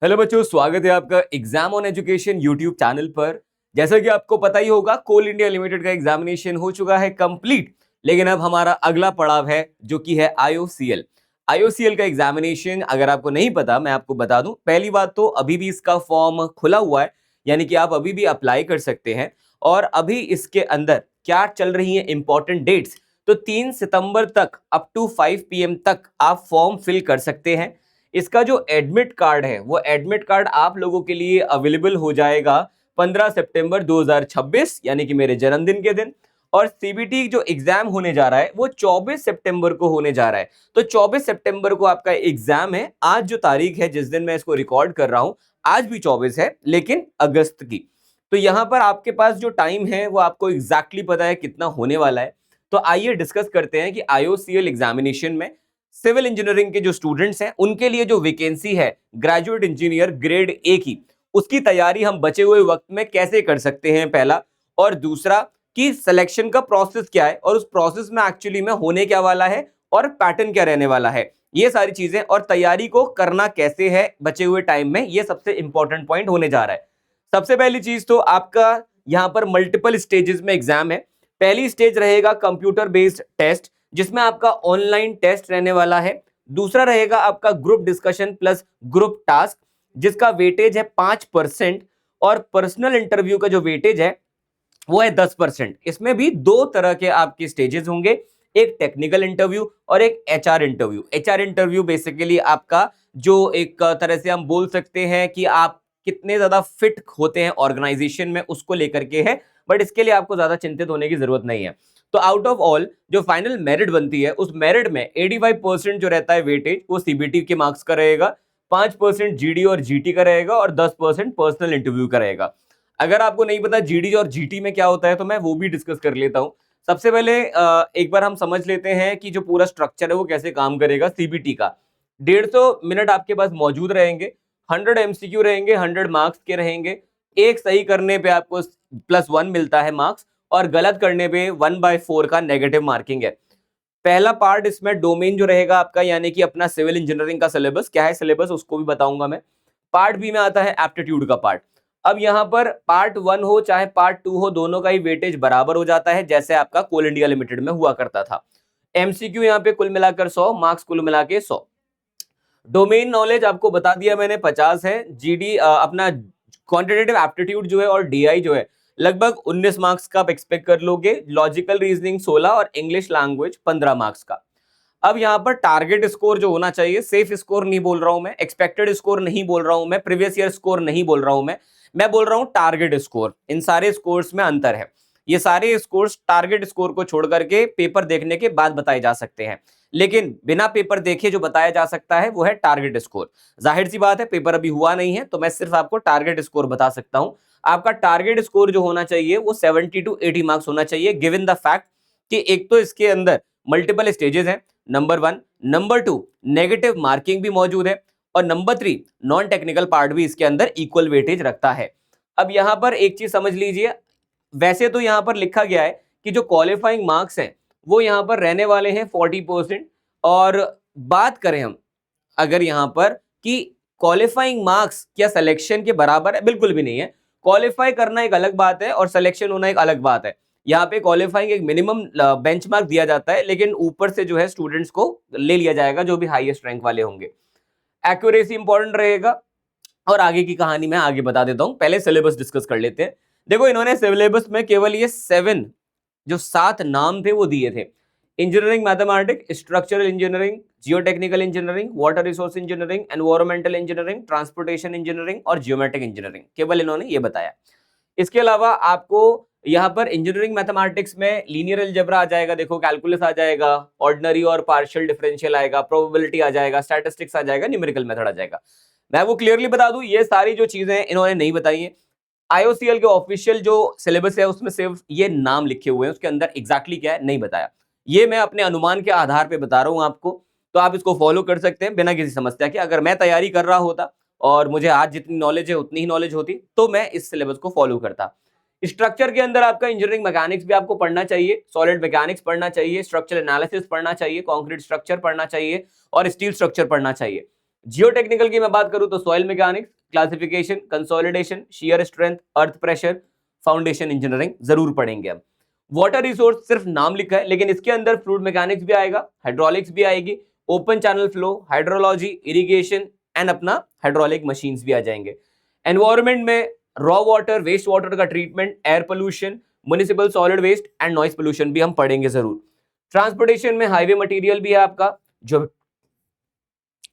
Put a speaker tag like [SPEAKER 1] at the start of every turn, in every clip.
[SPEAKER 1] Hello बच्चों, स्वागत है आपका exam on education YouTube channel पर। जैसा कि आपको पता ही होगा, कोल इंडिया लिमिटेड का एग्जामिनेशन हो चुका है कंप्लीट। लेकिन अब हमारा अगला पड़ाव है जो कि है आईओसीएल। आईओसीएल का एग्जामिनेशन अगर आपको नहीं पता, मैं आपको बता दूं। पहली बात तो अभी भी इसका फॉर्म खुला हुआ है, यानी कि आप अभी भी अप्लाई कर सकते हैं। और अभी इसके अंदर क्या चल रही है इंपॉर्टेंट डेट्स, तो 3 सितंबर तक अप टू 5 PM तक आप फॉर्म फिल कर सकते हैं। इसका जो एडमिट कार्ड है, वो एडमिट कार्ड आप लोगों के लिए अवेलेबल हो जाएगा 15 सितंबर 2026, यानी कि मेरे जन्मदिन के दिन। और सीबीटी जो एग्जाम होने जा रहा है वो 24 सितंबर को होने जा रहा है। तो 24 सितंबर को आपका एग्जाम है। आज जो तारीख है, जिस दिन मैं इसको रिकॉर्ड कर रहा हूं, आज भी 24 है, लेकिन अगस्त की। तो यहां पर आपके पास जो टाइम है वो आपको एग्जैक्टली पता है कितना होने वाला है। तो आइए डिस्कस करते हैं कि आईओसीएल एग्जामिनेशन में सिविल इंजीनियरिंग के जो स्टूडेंट्स हैं उनके लिए जो वैकेंसी है ग्रेजुएट इंजीनियर ग्रेड ए की, उसकी तैयारी हम बचे हुए वक्त में कैसे कर सकते हैं, पहला। और दूसरा कि सिलेक्शन का प्रोसेस क्या है और उस प्रोसेस में एक्चुअली में होने क्या वाला है और पैटर्न क्या रहने वाला है, ये सारी चीजें और तैयारी को करना कैसे है बचे हुए टाइम में, ये सबसे इंपॉर्टेंट पॉइंट होने जा रहा है। सबसे पहली चीज तो आपका यहां पर मल्टीपल स्टेजेस में एग्जाम है। पहली स्टेज रहेगा कंप्यूटर बेस्ड टेस्ट, जिसमें आपका ऑनलाइन टेस्ट रहने वाला है। दूसरा रहेगा आपका group discussion plus group task, जिसका वेटेज है 5%। और पर्सनल इंटरव्यू का जो वेटेज है वो है 10%। इसमें भी दो तरह के आपके स्टेजेस होंगे, एक टेक्निकल इंटरव्यू और एक HR interview. HR interview basically आपका जो एक तरह से हम बोल सकते हैं कि आप कितने ज्यादा फिट होते हैं ऑर्गेनाइजेशन में, उसको लेकर के है। बट इसके लिए आपको ज्यादा चिंतित होने की जरूरत नहीं है। तो आउट ऑफ ऑल जो फाइनल मेरिट बनती है, उस मेरिट में 85% जो रहता है वेटेज, वो सीबीटी के मार्क्स का रहेगा, 5% जीडी और जीटी का रहेगा और 10% पर्सनल इंटरव्यू का रहेगा। अगर आपको नहीं पता जीडी और जीटी में क्या होता है, तो मैं वो भी डिस्कस कर लेता हूं। सबसे पहले एक बार हम समझ लेते हैं कि जो पूरा स्ट्रक्चर है वो कैसे काम करेगा सीबीटी का। 150 मिनट आपके पास मौजूद रहेंगे, 100 एमसीक्यू रहेंगे, 100 मार्क्स के रहेंगे। एक सही करने पे आपको +1 मिलता है मार्क्स, और गलत करने पे 1/4 का नेगेटिव मार्किंग है। पहला पार्ट इसमें डोमेन जो रहेगा आपका, यानी कि अपना सिविल इंजीनियरिंग का सिलेबस क्या है, सिलेबस उसको भी बताऊंगा मैं। पार्ट बी में आता है एप्टीट्यूड का पार्ट। अब यहां पर पार्ट 1 हो चाहे पार्ट 2 हो, दोनों का ही वेटेज बराबर हो जाता है, जैसे आपका कोल इंडिया लिमिटेड में हुआ करता था। एमसीक्यू यहाँ पे कुल मिलाकर 100 मार्क्स, कुल मिला के 100। डोमेन नॉलेज आपको बता दिया मैंने 50 है। जीडी अपना क्वांटिटेटिव एप्टीट्यूड जो है और डीआई जो है लगभग 19 मार्क्स का आप एक्सपेक्ट कर लोगे। लॉजिकल रीजनिंग 16 और इंग्लिश लैंग्वेज 15 मार्क्स का। अब यहां पर टारगेट स्कोर जो होना चाहिए, सेफ स्कोर नहीं बोल रहा हूं मैं, एक्सपेक्टेड स्कोर नहीं बोल रहा हूं मैं, प्रीवियस ईयर स्कोर नहीं बोल रहा हूं मैं बोल रहा हूं टारगेट स्कोर। इन सारे स्कोर्स में अंतर है। ये सारे स्कोर्स टारगेट स्कोर को छोड़ करके पेपर देखने के बाद बताए जा सकते हैं, लेकिन बिना पेपर देखे जो बताया जा सकता है वो है टारगेट स्कोर। जाहिर सी बात है, पेपर अभी हुआ नहीं है, तो मैं सिर्फ आपको टारगेट स्कोर बता सकता हूं। आपका टारगेट स्कोर जो होना चाहिए वो 70 to 80 मार्क्स होना चाहिए, गिवन द फैक्ट कि एक तो इसके अंदर मल्टीपल स्टेजेस हैं, नंबर 1। नंबर 2, नेगेटिव मार्किंग भी मौजूद है। और नंबर 3, नॉन टेक्निकल पार्ट भी इसके अंदर इक्वल वेटेज रखता है। अब यहां पर एक चीज समझ लीजिए, वैसे तो यहां पर लिखा गया है कि जो क्वालिफाइंग मार्क्स हैं वो यहां पर रहने वाले हैं 40%। और बात करें हम अगर यहां पर कि क्वालिफाइंग मार्क्स क्या सिलेक्शन के बराबर है, बिल्कुल भी नहीं है। क्वालिफाई करना एक अलग बात है और सिलेक्शन होना एक अलग बात है। यहाँ पे क्वालिफाइंग एक मिनिमम बेंचमार्क दिया जाता है, लेकिन ऊपर से जो है स्टूडेंट्स को ले लिया जाएगा जो भी हाईएस्ट रैंक वाले होंगे। एक्यूरेसी इंपॉर्टेंट रहेगा, और आगे की कहानी मैं आगे बता देता हूं। पहले सिलेबस डिस्कस कर लेते हैं। देखो, इन्होंने सिलेबस में केवल ये 7 नाम थे वो दिए थे। Engineering mathematics, structural engineering, geotechnical engineering, water resource engineering, environmental engineering, transportation engineering और जियोमेट्रिक इंजीनियरिंग, केवल इन्होंने ये बताया। इसके अलावा आपको यहाँ पर इंजीनियरिंग मैथमेटिक्स में लीनियर अलजेब्रा आ जाएगा, देखो कैलकुलस आ जाएगा, ऑर्डिनरी और पार्शियल डिफरेंशियल आएगा, प्रोबेबिलिटी आ जाएगा, स्टैटिस्टिक्स आ जाएगा, न्यूमेरिकल मेथड आ जाएगा। मैं वो क्लियरली बता दूं, ये सारी जो चीजें इन्होंने नहीं बताई है। आईओसीएल के ऑफिशियल जो सिलेबस है उसमें सिर्फ ये नाम लिखे हुए हैं, उसके अंदर एग्जैक्टली क्या है नहीं बताया। ये मैं अपने अनुमान के आधार पे बता रहा हूं आपको, तो आप इसको फॉलो कर सकते हैं बिना किसी समस्या के। अगर मैं तैयारी कर रहा होता और मुझे आज जितनी नॉलेज है उतनी ही नॉलेज होती, तो मैं इस सिलेबस को फॉलो करता। स्ट्रक्चर के अंदर आपका इंजीनियरिंग मैकेनिक्स भी आपको पढ़ना चाहिए, सॉलिड मैकेनिक्स पढ़ना चाहिए, स्ट्रक्चर एनालिसिस पढ़ना चाहिए, कंक्रीट स्ट्रक्चर पढ़ना चाहिए और स्टील स्ट्रक्चर पढ़ना चाहिए। जियो टेक्निकल की मैं बात करूं तो soil mechanics, classification, consolidation, shear strength, earth pressure, foundation engineering जरूर पढ़ेंगे हम। वाटर रिसोर्स सिर्फ नाम लिखा है, लेकिन इसके अंदर फ्लूइड मैकेनिक्स भी आएगा, हाइड्रोलिक्स भी आएगी, open channel flow, hydrology, irrigation and अपना हाइड्रोलिक मशीन्स भी आ जाएंगे। एनवायरमेंट में रॉ वाटर, वेस्ट वाटर का treatment, air pollution, municipal solid waste and noise pollution भी हम पढ़ेंगे जरूर। ट्रांसपोर्टेशन में हाईवे मटेरियल भी है आपका, जो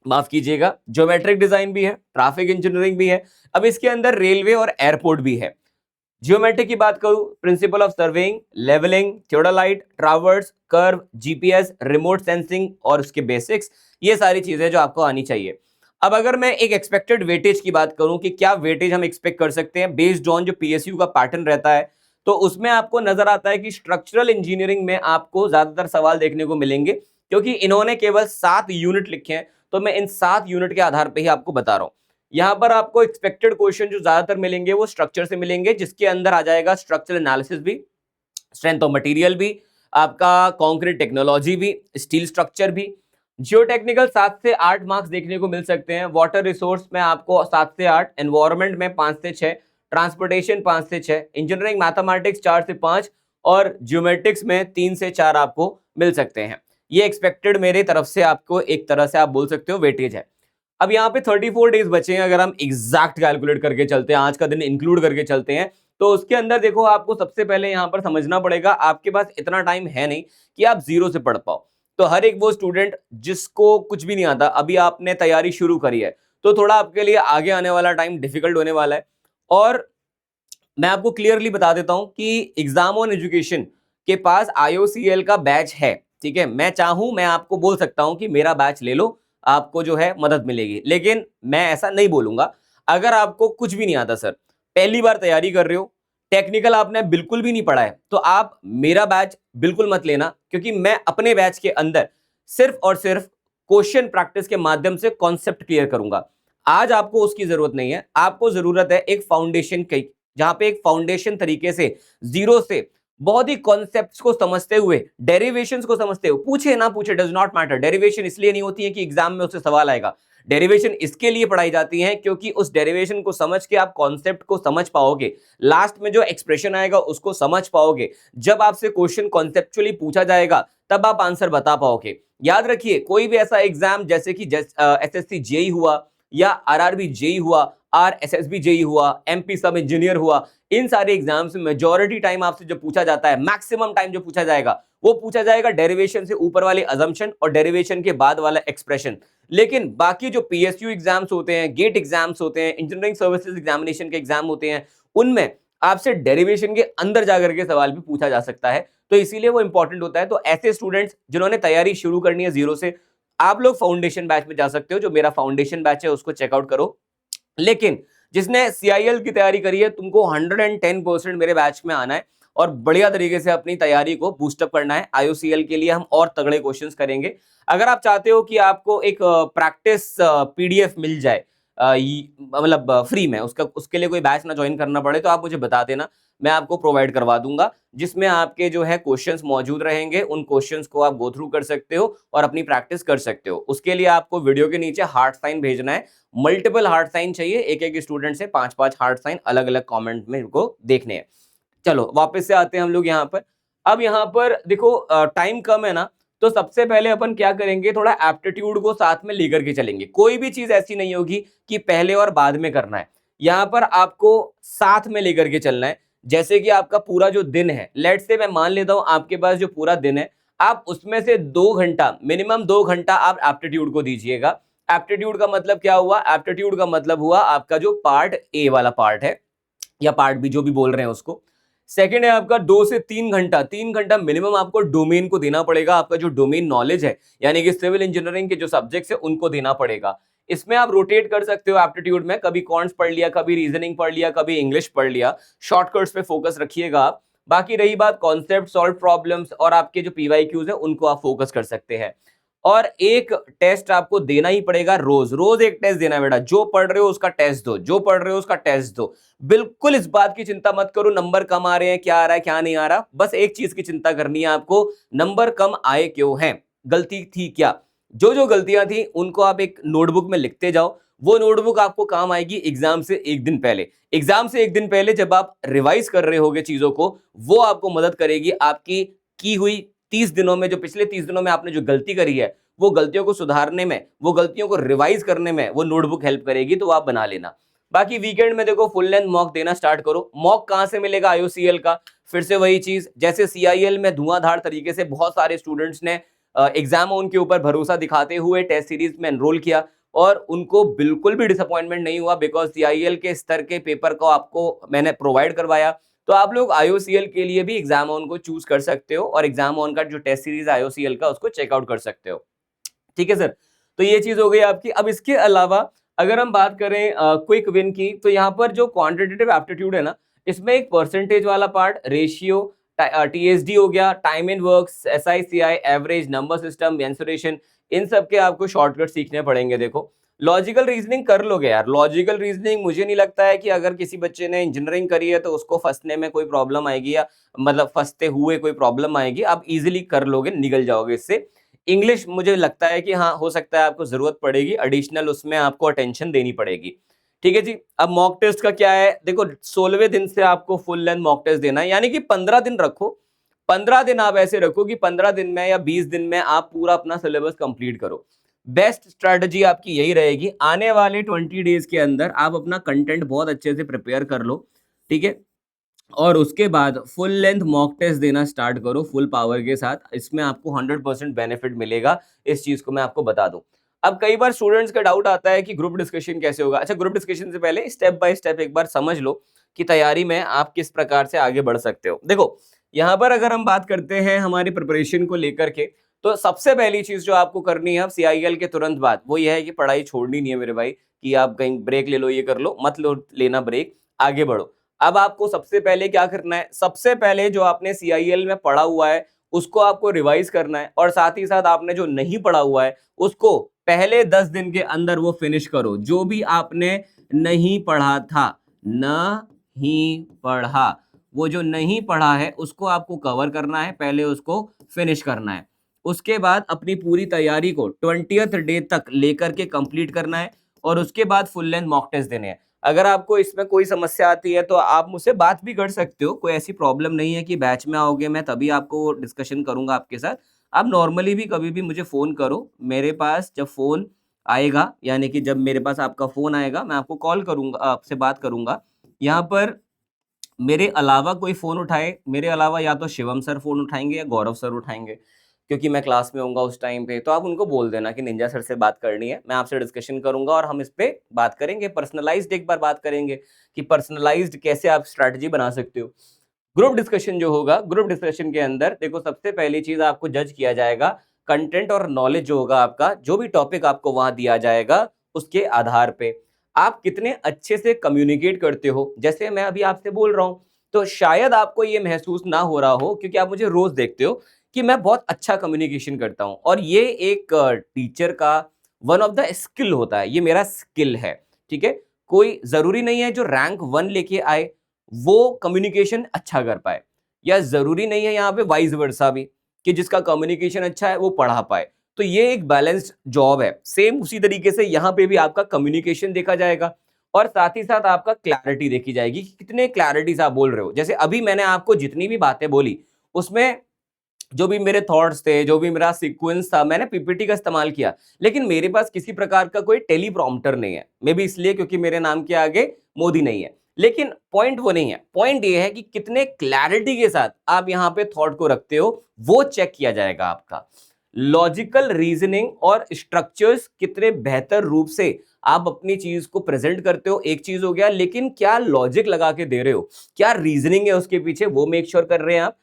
[SPEAKER 1] माफ कीजिएगा ज्योमेट्रिक डिजाइन भी है, ट्रैफिक इंजीनियरिंग भी है, अब इसके अंदर रेलवे और एयरपोर्ट भी है। जियोमेट्रिक की बात करूं, principle of surveying, levelling, theodolite, traverse, curve, GPS, remote sensing और उसके बेसिक्स, ये सारी चीजें जो आपको आनी चाहिए। अब अगर मैं एक एक्सपेक्टेड वेटेज की बात करूं कि क्या वेटेज हम एक्सपेक्ट कर सकते हैं बेस्ड ऑन जो पीएसयू का पैटर्न रहता है, तो उसमें आपको नजर आता है कि स्ट्रक्चरल इंजीनियरिंग में आपको ज्यादातर सवाल देखने को मिलेंगे, क्योंकि इन्होंने केवल 7 यूनिट लिखे हैं, तो मैं इन 7 यूनिट के आधार पर ही आपको बता रहा हूं। यहां पर आपको एक्सपेक्टेड क्वेश्चन जो ज्यादातर मिलेंगे वो स्ट्रक्चर से मिलेंगे, जिसके अंदर आ जाएगा स्ट्रक्चरल एनालिसिस भी, स्ट्रेंथ ऑफ मटेरियल भी, आपका कंक्रीट टेक्नोलॉजी भी, स्टील स्ट्रक्चर भी। जियोटेक्निकल 7 से 8 मार्क्स देखने को मिल सकते हैं। वाटर रिसोर्स में आपको 7 से 8, एनवायरमेंट में 5 से 6, ट्रांसपोर्टेशन 5 से 6, इंजीनियरिंग मैथमेटिक्स 4 से 5 और ज्योमेट्रिक्स में 3 से 4 आपको मिल सकते हैं। ये एक्सपेक्टेड मेरे तरफ से आपको एक तरह से आप बोल सकते हो वेटेज है। अब यहाँ पे 34 डेज बचे हैं, अगर हम एग्जैक्ट कैलकुलेट करके चलते हैं, आज का दिन इंक्लूड करके चलते हैं, तो उसके अंदर देखो आपको सबसे पहले यहाँ पर समझना पड़ेगा, आपके पास इतना टाइम है नहीं कि आप जीरो से पढ़ पाओ। तो हर एक वो स्टूडेंट जिसको कुछ भी नहीं आता, अभी आपने तैयारी शुरू करी है, तो थोड़ा आपके लिए आगे आने वाला टाइम डिफिकल्ट होने वाला है। और मैं आपको क्लियरली बता देता हूं कि एग्जाम ऑन एजुकेशन के पास IOCL का बैच है, ठीक है। मैं चाहूं मैं आपको बोल सकता हूं कि मेरा बैच ले लो, आपको जो है मदद मिलेगी, लेकिन मैं ऐसा नहीं बोलूंगा। अगर आपको कुछ भी नहीं आता सर, पहली बार तैयारी कर रहे हो, टेक्निकल आपने बिल्कुल भी नहीं पढ़ा है, तो आप मेरा बैच बिल्कुल मत लेना, क्योंकि मैं अपने बैच के अंदर सिर्फ और सिर्फ क्वेश्चन प्रैक्टिस के माध्यम से कॉन्सेप्ट क्लियर करूंगा। आज आपको उसकी जरूरत नहीं है, आपको जरूरत है एक फाउंडेशन की, जहां पे एक फाउंडेशन तरीके से जीरो से बहुत ही कॉन्सेप्ट्स को समझते हुए, डेरिवेशंस को समझते हुए, पूछे ना पूछे डज नॉट मैटर। डेरिवेशन इसलिए नहीं होती है कि एग्जाम में उससे सवाल आएगा, डेरिवेशन इसके लिए पढ़ाई जाती है क्योंकि उस डेरिवेशन को समझ के आप कॉन्सेप्ट को समझ पाओगे, लास्ट में जो एक्सप्रेशन आएगा उसको समझ पाओगे। जब आपसे क्वेश्चन कॉन्सेप्चुअली पूछा जाएगा तब आप आंसर बता पाओगे। याद रखिए, कोई भी ऐसा एग्जाम जैसे कि SSC जेई हुआ या RRB जेई हुआ, RSSB जेई हुआ, MP सब इंजीनियर हुआ, इन सारे एग्जाम्स में मेजॉरिटी टाइम आपसे जो पूछा जाता है, मैक्सिमम टाइम जो पूछा जाएगा वो पूछा जाएगा डेरिवेशन से ऊपर वाले अजम्पशन और डेरिवेशन के बाद वाला एक्सप्रेशन। लेकिन बाकी जो PSU एग्जाम्स होते हैं, गेट एग्जाम्स होते हैं, इंजीनियरिंग सर्विसेज एग्जामिनेशन के एग्जाम होते हैं, उनमें आपसे डेरिवेशन के अंदर जाकर के सवाल भी पूछा जा सकता है, तो इसीलिए वो इंपॉर्टेंट होता है। तो ऐसे स्टूडेंट्स जिन्होंने तैयारी शुरू करनी है जीरो से, आप लोग फाउंडेशन बैच में जा सकते हो, जो मेरा फाउंडेशन बैच है उसको चेकआउट करो। लेकिन जिसने CIL की तैयारी करी है, तुमको 110% मेरे बैच में आना है और बढ़िया तरीके से अपनी तैयारी को बूस्टअप करना है। IOCL के लिए हम और तगड़े क्वेश्चंस करेंगे। अगर आप चाहते हो कि आपको एक प्रैक्टिस PDF मिल जाए, मतलब फ्री में, उसके लिए कोई बैच ना ज्वाइन करना पड़े, तो आप मुझे बता देना, मैं आपको प्रोवाइड करवा दूंगा, जिसमें आपके जो है क्वेश्चंस मौजूद रहेंगे। उन क्वेश्चंस को आप गो थ्रू कर सकते हो और अपनी प्रैक्टिस कर सकते हो। उसके लिए आपको वीडियो के नीचे हार्ट साइन भेजना है, मल्टीपल हार्ट साइन चाहिए, एक एक स्टूडेंट से 5-5 हार्ट साइन अलग अलग कमेंट में इनको देखने हैं। चलो वापस से आते हैं हम लोग यहाँ पर। अब यहाँ पर देखो टाइम कम है ना, तो सबसे पहले अपन क्या करेंगे, थोड़ा एप्टीट्यूड को साथ में लेकर के चलेंगे। कोई भी चीज ऐसी नहीं होगी कि पहले और बाद में करना है, यहाँ पर आपको साथ में लेकर के चलना है। जैसे कि आपका पूरा जो दिन है, लेट्स से मैं मान लेता हूं आपके पास जो पूरा दिन है, आप उसमें से 2 घंटा, मिनिमम 2 घंटा आप एप्टीट्यूड को दीजिएगा। एप्टीट्यूड का मतलब क्या हुआ? एप्टीट्यूड का मतलब हुआ आपका जो पार्ट ए वाला पार्ट है या पार्ट बी, जो भी बोल रहे हैं उसको। सेकंड है आपका 2 से 3 घंटा, 3 घंटा मिनिमम आपको डोमेन को देना पड़ेगा। आपका जो डोमेन नॉलेज है, यानी कि सिविल इंजीनियरिंग के जो सब्जेक्ट्स है उनको देना पड़ेगा। इसमें आप रोटेट कर सकते हो एप्टीट्यूड में, कभी कॉन्ट्स पढ़ लिया, कभी रीजनिंग पढ़ लिया, कभी इंग्लिश पढ़ लिया। शॉर्टकट्स पे फोकस रखिएगा आप। बाकी रही बात कॉन्सेप्ट, सॉल्व प्रॉब्लम्स और आपके जो PYQs है उनको आप फोकस कर सकते हैं। और एक टेस्ट आपको देना ही पड़ेगा, रोज रोज एक टेस्ट देना है बेटा। जो पढ़ रहे हो उसका टेस्ट दो, जो पढ़ रहे हो उसका टेस्ट दो। बिल्कुल इस बात की चिंता मत करो नंबर कम आ रहे हैं, क्या आ रहा है क्या नहीं आ रहा। बस एक चीज की चिंता करनी है आपको, नंबर कम आए क्यों हैं, गलती थी क्या। जो जो गलतियां थी उनको आप एक नोटबुक में लिखते जाओ। वो नोटबुक आपको काम आएगी एग्जाम से एक दिन पहले। एग्जाम से एक दिन पहले जब आप रिवाइज कर रहे होगे चीजों को, वो आपको मदद करेगी आपकी की हुई 30 दिनों में, जो पिछले 30 दिनों में आपने जो गलती करी है वो गलतियों को सुधारने में, वो गलतियों को रिवाइज करने में वो नोटबुक हेल्प करेगी, तो आप बना लेना। बाकी वीकेंड में देखो फुल लेंथ मॉक देना स्टार्ट करो। मॉक कहां से मिलेगा? आईओसीएल का। फिर से वही चीज, जैसे सीआईएल में धुआंधार तरीके से बहुत सारे स्टूडेंट्स ने एग्जाम उनके ऊपर भरोसा दिखाते हुए टेस्ट सीरीज में एनरोल किया और उनको बिल्कुल भी डिसअपॉइंटमेंट नहीं हुआ, बिकॉज सीआईएल के स्तर के पेपर को आपको मैंने प्रोवाइड करवाया। तो आप लोग आईओसीएल के लिए भी एग्जाम ऑन को चूज कर सकते हो और एग्जाम ऑन का जो टेस्ट सीरीज आईओसीएल का उसको चेकआउट कर सकते हो। ठीक है सर, तो ये चीज हो गई आपकी। अब इसके अलावा अगर हम बात करें क्विक विन की, तो यहाँ पर जो क्वांटिटेटिव एप्टीट्यूड है ना, इसमें एक परसेंटेज वाला पार्ट, रेशियो, टीएसडी हो गया, time and works, SI CI, average, number system, mensuration, इन सब के आपको शॉर्टकट सीखने पड़ेंगे। देखो लॉजिकल रीजनिंग कर लोगे यार। लॉजिकल रीजनिंग मुझे नहीं लगता है कि अगर किसी बच्चे ने इंजीनियरिंग करी है तो उसको फंसने में कोई प्रॉब्लम आएगी, या मतलब फंसते हुए कोई प्रॉब्लम आएगी। आप इजीली कर लोगे, निकल जाओगे इससे। इंग्लिश मुझे लगता है कि हाँ हो सकता है आपको जरूरत पड़ेगी एडिशनल, उसमें आपको अटेंशन देनी पड़ेगी। ठीक है जी। अब मॉक टेस्ट का क्या है? देखो 16वें दिन से आपको फुल लेंथ मॉक टेस्ट देना है, यानी कि 15 दिन रखो। 15 दिन आप ऐसे रखो कि 15 दिन में या 20 दिन में आप पूरा अपना सिलेबस कंप्लीट करो। बेस्ट स्ट्रेटजी आपकी यही रहेगी। आने वाले 20 डेज के अंदर आप अपना कंटेंट बहुत अच्छे से प्रिपेयर कर लो। ठीक है, और उसके बाद फुल लेंथ मॉक टेस्ट देना स्टार्ट करो फुल पावर के साथ। इसमें आपको 100% बेनिफिट मिलेगा, इस चीज को मैं आपको बता दूं। अब कई बार स्टूडेंट्स का डाउट आता है कि ग्रुप डिस्कशन कैसे होगा। अच्छा, ग्रुप डिस्कशन से पहले स्टेप बाय स्टेप एक बार समझ लो कि तैयारी में आप किस प्रकार से आगे बढ़ सकते हो। देखो यहाँ पर अगर हम बात करते हैं हमारी प्रिपरेशन को लेकर के, तो सबसे पहली चीज जो आपको करनी है अब सीआईएल के तुरंत बाद, वो ये है कि पढ़ाई छोड़नी नहीं है मेरे भाई, कि आप कहीं ब्रेक ले लो, ये कर लो, मत लो लेना ब्रेक, आगे बढ़ो। अब आपको सबसे पहले क्या करना है? सबसे पहले जो आपने सीआईएल में पढ़ा हुआ है उसको आपको रिवाइज करना है, और साथ ही साथ आपने जो नहीं पढ़ा हुआ है उसको पहले 10 दिन के अंदर वो फिनिश करो। जो भी आपने नहीं पढ़ा था, नहीं पढ़ा, वो जो नहीं पढ़ा है उसको आपको कवर करना है, पहले उसको फिनिश करना है। उसके बाद अपनी पूरी तैयारी को 20th डे तक लेकर के कंप्लीट करना है, और उसके बाद फुल लेंथ मॉक टेस्ट देने हैं। अगर आपको इसमें कोई समस्या आती है तो आप मुझसे बात भी कर सकते हो, कोई ऐसी प्रॉब्लम नहीं है कि बैच में आओगे मैं तभी आपको डिस्कशन करूंगा आपके साथ। आप नॉर्मली भी कभी भी मुझे फोन करो, मेरे पास जब फोन आएगा, यानी कि जब मेरे पास आपका फोन आएगा मैं आपको कॉल करूंगा, आपसे बात करूंगा। यहाँ पर मेरे अलावा कोई फोन उठाए, मेरे अलावा या तो शिवम सर फोन उठाएंगे या गौरव सर उठाएंगे, क्योंकि मैं क्लास में होऊंगा उस टाइम पे। तो आप उनको बोल देना कि निंजा सर से बात करनी है, मैं आपसे डिस्कशन करूंगा और हम इस पे बात करेंगे, पर्सनलाइज्ड एक बार बात करेंगे कि पर्सनलाइज्ड कैसे आप स्ट्रैटेजी बना सकते हो। ग्रुप डिस्कशन जो होगा, ग्रुप डिस्कशन के अंदर देखो सबसे पहली चीज आपको जज किया जाएगा कंटेंट और नॉलेज जो होगा आपका, जो भी टॉपिक आपको वहां दिया जाएगा उसके आधार पे आप कितने अच्छे से कम्युनिकेट करते हो। जैसे मैं अभी आपसे बोल रहा हूं, तो शायद आपको ये महसूस ना हो रहा हो क्योंकि आप मुझे रोज देखते हो कि मैं बहुत अच्छा कम्युनिकेशन करता हूं, और ये एक टीचर का वन ऑफ द स्किल होता है, ये मेरा स्किल है। ठीक है, कोई जरूरी नहीं है जो रैंक 1 लेके आए वो कम्युनिकेशन अच्छा कर पाए, या जरूरी नहीं है यहाँ पे वाइस वर्सा भी कि जिसका कम्युनिकेशन अच्छा है वो पढ़ा पाए। तो ये एक बैलेंस्ड जॉब है। सेम उसी तरीके से यहाँ पे भी आपका कम्युनिकेशन देखा जाएगा, और साथ ही साथ आपका क्लैरिटी देखी जाएगी कि कितने क्लैरिटी से आप बोल रहे हो। जैसे अभी मैंने आपको जितनी भी बातें बोली उसमें जो भी मेरे थॉट्स थे, जो भी मेरा सीक्वेंस था, मैंने पीपीटी का इस्तेमाल किया, लेकिन मेरे पास किसी प्रकार का कोई टेलीप्रॉम्प्टर नहीं है। मे बी इसलिए क्योंकि मेरे नाम के आगे मोदी नहीं है। लेकिन पॉइंट वो नहीं है, पॉइंट ये है कि कितने क्लैरिटी के साथ आप यहाँ पे थॉट को रखते हो, वो चेक किया जाएगा आपका। लॉजिकल रीजनिंग और स्ट्रक्चर्स कितने बेहतर रूप से आप अपनी चीज को प्रेजेंट करते हो, एक चीज हो गया, लेकिन क्या लॉजिक लगा के दे रहे हो, क्या रीजनिंग है उसके पीछे, वो मेक श्योर कर रहे हैं आप।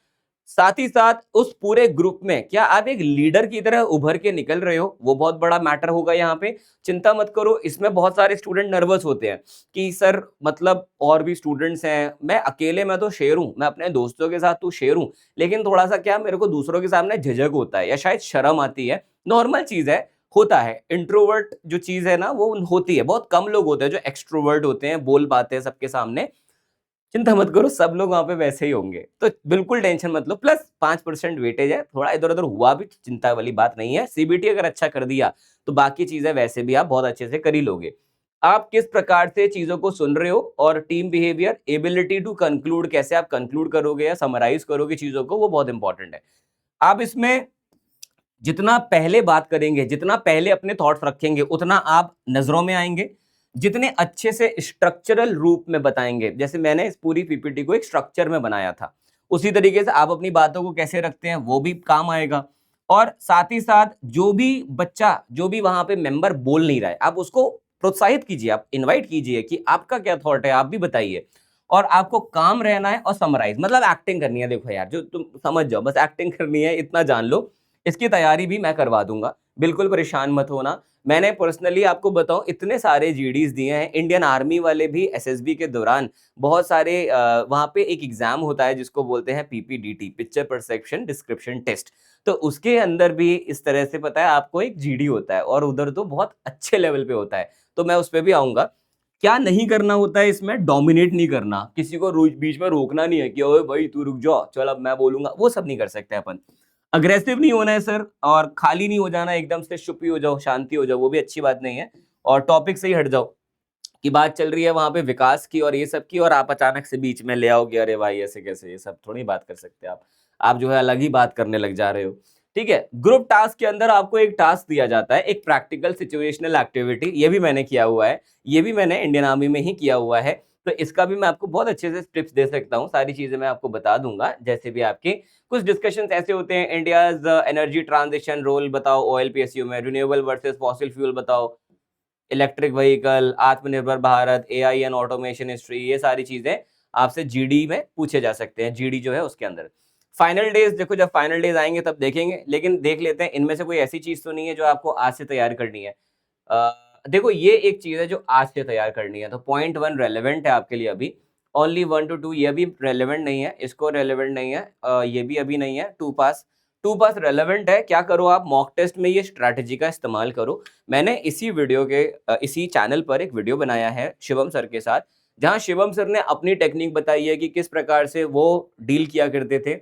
[SPEAKER 1] साथ ही साथ उस पूरे ग्रुप में क्या आप एक लीडर की तरह उभर के निकल रहे हो, वो बहुत बड़ा मैटर होगा यहाँ पे। चिंता मत करो, इसमें बहुत सारे स्टूडेंट नर्वस होते हैं कि सर मतलब और भी स्टूडेंट्स हैं, मैं अकेले में तो शेर हूं, मैं अपने दोस्तों के साथ तो शेर हूं, लेकिन थोड़ा सा क्या मेरे को दूसरों के सामने झिझक होता है या शायद शर्म आती है। नॉर्मल चीज है, होता है। इंट्रोवर्ट जो चीज है ना वो होती है, बहुत कम लोग होते हैं जो एक्सट्रोवर्ट होते हैं, बोल पाते हैं सबके सामने। चिंता मत करो, सब लोग वहां पे वैसे ही होंगे, तो बिल्कुल टेंशन मत लो। प्लस 5% वेटेज है, थोड़ा इधर उधर हुआ भी चिंता वाली बात नहीं है। सीबीटी अगर अच्छा कर दिया तो बाकी चीजें वैसे भी आप बहुत अच्छे से कर ही लोगे। आप किस प्रकार से चीजों को सुन रहे हो और team behaviour, ability to conclude, कैसे आप कंक्लूड करोगे या समराइज करोगे चीजों को, वो बहुत इंपॉर्टेंट है। आप इसमें जितना पहले बात करेंगे, जितना पहले अपने थॉट्स रखेंगे, उतना आप नजरों में आएंगे। जितने अच्छे से स्ट्रक्चरल रूप में बताएंगे, जैसे मैंने इस पूरी पीपीटी को एक स्ट्रक्चर में बनाया था, उसी तरीके से आप अपनी बातों को कैसे रखते हैं वो भी काम आएगा। और साथ ही साथ जो भी बच्चा, जो भी वहां पे मेंबर बोल नहीं रहा है, आप उसको प्रोत्साहित कीजिए, आप इनवाइट कीजिए कि आपका क्या थॉट है, आप भी बताइए। और आपको काम रहना है और समराइज, मतलब एक्टिंग करनी है। देखो यार, जो तुम समझ जाओ, बस एक्टिंग करनी है, इतना जान लो। इसकी तैयारी भी मैं करवा दूंगा, बिल्कुल परेशान मत होना। मैंने पर्सनली आपको बताऊं, इतने सारे जीडीज दिए हैं। इंडियन आर्मी वाले भी एसएसबी के दौरान बहुत सारे वहां पे एक एग्जाम होता है जिसको बोलते हैं PPDT, picture perception description test. तो उसके अंदर भी इस तरह से पता है आपको एक जीडी होता है, और उधर तो बहुत अच्छे लेवल पे होता है। तो मैं उस पर भी आऊंगा। क्या नहीं करना होता है इसमें, डोमिनेट नहीं करना, किसी को बीच में रोकना नहीं है कि ओए भाई तू रुक जाओ, चल अब मैं बोलूंगा, वो सब नहीं कर सकते अपन। अग्रेसिव नहीं होना है सर, और खाली नहीं हो जाना, एकदम से चुप ही हो जाओ, शांति हो जाओ, वो भी अच्छी बात नहीं है। और टॉपिक से ही हट जाओ कि बात चल रही है वहां पे विकास की और ये सब की, और आप अचानक से बीच में ले आओगे, अरे भाई ऐसे कैसे, ये सब थोड़ी बात कर सकते हैं आप जो है अलग ही बात करने लग जा रहे हो। ठीक है, ग्रुप टास्क के अंदर आपको एक टास्क दिया जाता है, एक प्रैक्टिकल सिचुएशनल एक्टिविटी, ये भी मैंने किया हुआ है, ये भी मैंने इंडियन आर्मी में ही किया हुआ है। तो इसका भी मैं आपको बहुत अच्छे से टिप्स दे सकता हूँ, सारी चीजें मैं आपको बता दूंगा। जैसे भी आपके कुछ डिस्कशन ऐसे होते हैं, इंडियाज एनर्जी ट्रांजिशन रोल बताओ ओएलपीएसयू में, रिन्यूएबल वर्सेस फॉसिल फ्यूल बताओ, इलेक्ट्रिक व्हीकल, आत्मनिर्भर Bharat, AI and automation history, ये सारी चीजें आपसे जीडी में पूछे जा सकते हैं, जीडी जो है उसके अंदर। फाइनल डेज देखो, जब फाइनल डेज आएंगे तब देखेंगे, लेकिन देख लेते हैं इनमें से कोई ऐसी चीज तो नहीं है जो आपको आज से तैयार करनी है। देखो ये एक चीज है जो आज से तैयार करनी है, तो पॉइंट 1 रेलेवेंट है आपके लिए अभी, ओनली 1 to 2 ये भी रेलेवेंट नहीं है, इसको रेलेवेंट नहीं है, ये भी अभी नहीं है। टू पास रेलेवेंट है। क्या करो आप, मॉक टेस्ट में ये स्ट्रैटेजी का इस्तेमाल करो। मैंने इसी वीडियो के इसी चैनल पर एक वीडियो बनाया है शिवम सर के साथ, जहां शिवम सर ने अपनी टेक्निक बताई है कि किस प्रकार से वो डील किया करते थे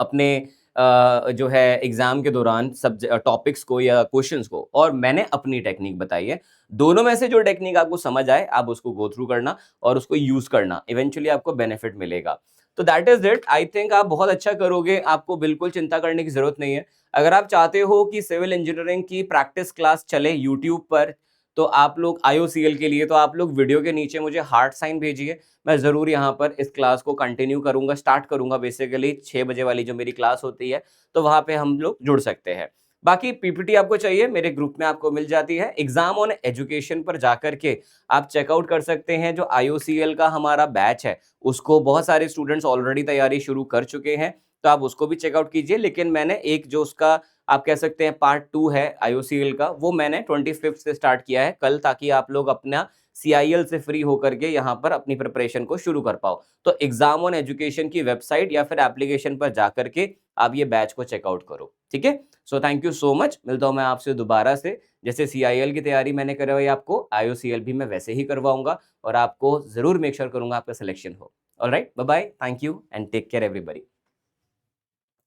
[SPEAKER 1] अपने जो है एग्जाम के दौरान सब टॉपिक्स को या क्वेश्चंस को, और मैंने अपनी टेक्निक बताई है। दोनों में से जो टेक्निक आपको समझ आए आप उसको गो थ्रू करना और उसको यूज करना, इवेंचुअली आपको बेनिफिट मिलेगा। तो that is it, I think आप बहुत अच्छा करोगे, आपको बिल्कुल चिंता करने की जरूरत नहीं है। अगर आप चाहते हो कि सिविल इंजीनियरिंग की प्रैक्टिस क्लास चले यूट्यूब पर, तो आप लोग IOCL के लिए, तो आप लोग वीडियो के नीचे मुझे हार्ट साइन भेजिए, मैं जरूर यहाँ पर इस क्लास को कंटिन्यू करूंगा, स्टार्ट करूंगा। बेसिकली 6 बजे वाली जो मेरी क्लास होती है, तो वहां पे हम लोग जुड़ सकते हैं। बाकी पीपीटी आपको चाहिए, मेरे ग्रुप में आपको मिल जाती है। एग्जाम ऑन एजुकेशन पर जाकर के आप चेकआउट कर सकते हैं, जो IOCL का हमारा बैच है उसको बहुत सारे स्टूडेंट्स ऑलरेडी तैयारी शुरू कर चुके हैं, तो आप उसको भी चेकआउट कीजिए। लेकिन मैंने एक जो उसका आप कह सकते हैं पार्ट 2 है IOCL का, वो मैंने 25 से स्टार्ट किया है कल, ताकि आप लोग अपना CIL से फ्री होकर के यहाँ पर अपनी प्रिपरेशन को शुरू कर पाओ। तो एग्जाम ऑन एजुकेशन की वेबसाइट या फिर एप्लीकेशन पर जाकर के आप ये बैच को चेकआउट करो, ठीक है। So thank you so much, मिलता हूँ मैं आपसे दोबारा से। जैसे CIL की तैयारी मैंने करवाई आपको, IOCL भी मैं वैसे ही करवाऊंगा, और आपको जरूर मेक श्योर करूंगा आपका सिलेक्शन हो। Alright, bye bye, thank you and take care everybody.